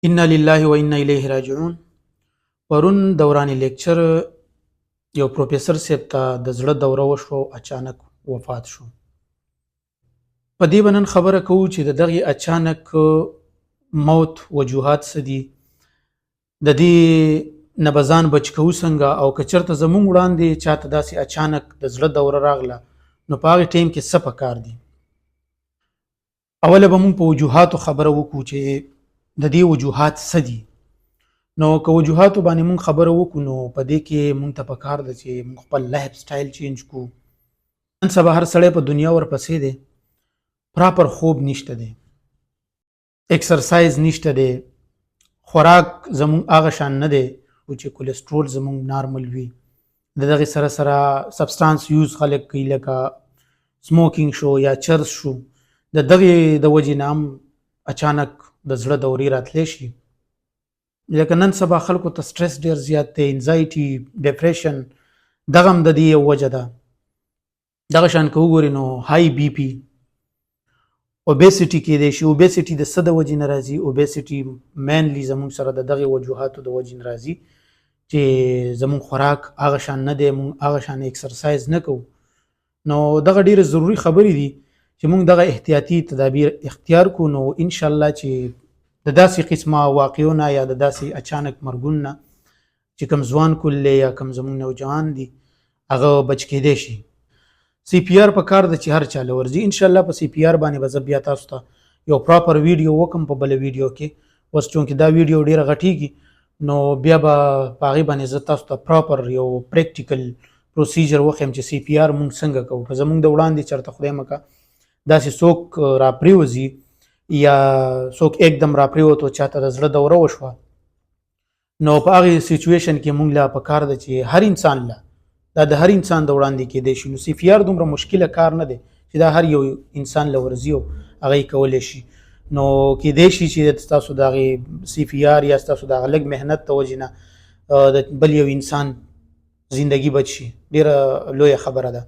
انا لله و انا الیه راجعون. پرون دوران لیکچر یو پروفیسور صاحب ته د زړه دوره وشوه او اچانک وفات شو. په دې به نن خبره کوو چې د دغه اچانک موت وجوهات څه دي، د دې نه به ځان بچ کوو څنګه، او که چېرته زموږ وړاندې چاته داسې اچانک د زړه دوره راغله نو په هغې ټایم کې څه پکار دي. اوله به موږ په وجوهاتو خبره وکړو چې د دې وجوهات څه دي. نو که وجوهاتو باندې موږ خبره وکړو نو په دې کې موږ ته پکار ده چې موږ خپل لایف سټایل چینج کړو. نن سبا هر سړی په دنیا ورپسې دی، پراپر خوب نشته دی، ایکسرسایز نشته دی، خوراک زموږ هغه شان نه دی چې کولیسټرول زموږ نارمل وي. د دغې سره سره سبسټانس یوز خلک کوي، لکه سموکینګ شو یا چرس شو. د دغې د وجې نه هم اچانک د زړه دورې راتلی شي. لکه نن سبا خلکو ته سټرس ډېر زیات دی، انزایټي، ډپریشن، دغه هم د دې یو وجه ده. دغه شان که وګورې نو های بی پي، اوبیسټي کېدی شي. اوبیسټي د څه د وجې نه راځي؟ اوبیسټي مینلی زموږ سره د دغې وجوهاتو د وجې نه راځي چې زموږ خوراک هغه شان نه دی، موږ هغه شان ایکسرسایز نه کوو. نو دغه ډېرې ضروري خبرې دي چې موږ دغه احتیاطي تدابیر اختیار کړو. نو انشاءالله چې د داسې قسمه واقعونه یا د داسې اچانک مرګونو نه چې کم ځوان کول یا کم زموږ نوجوان دي هغه بچ کېدی شي. سی پی آر په کار ده چې هر چا له ورځي. انشاءالله په سی پی آر باندې به زه بیا تاسو ته یو پراپر ویډیو وکم په بله ویډیو کې. اوس چونکې دا ویډیو ډېره غټیږي نو بیا به په هغې باندې زه تاسو ته پراپر یو پریکټیکل پروسیجر وښیم چې سی پی آر مونږ څنګه کوو. که زموږ د وړاندې چېرته خدای مکه داسې څوک راپرېوځي یا څوک एकदम راپرېوتو چاته د زړه دوره وشوه نو په هغې سچویشن کې مونږ له پکار ده چې هر انسان له دا د هر انسان د وړاندې کېدی شي. نو سی پی آر دومره مشکله کار نه دی چې دا هر یو انسان له ورځي او هغه یې کولی شي. نو کېدی شي چې ستاسو د هغې سی پی آر یا ستاسو د هغه لږ محنت د وجې نه د بل یو انسان زندگی بچ شي. ډېره لویه خبره ده.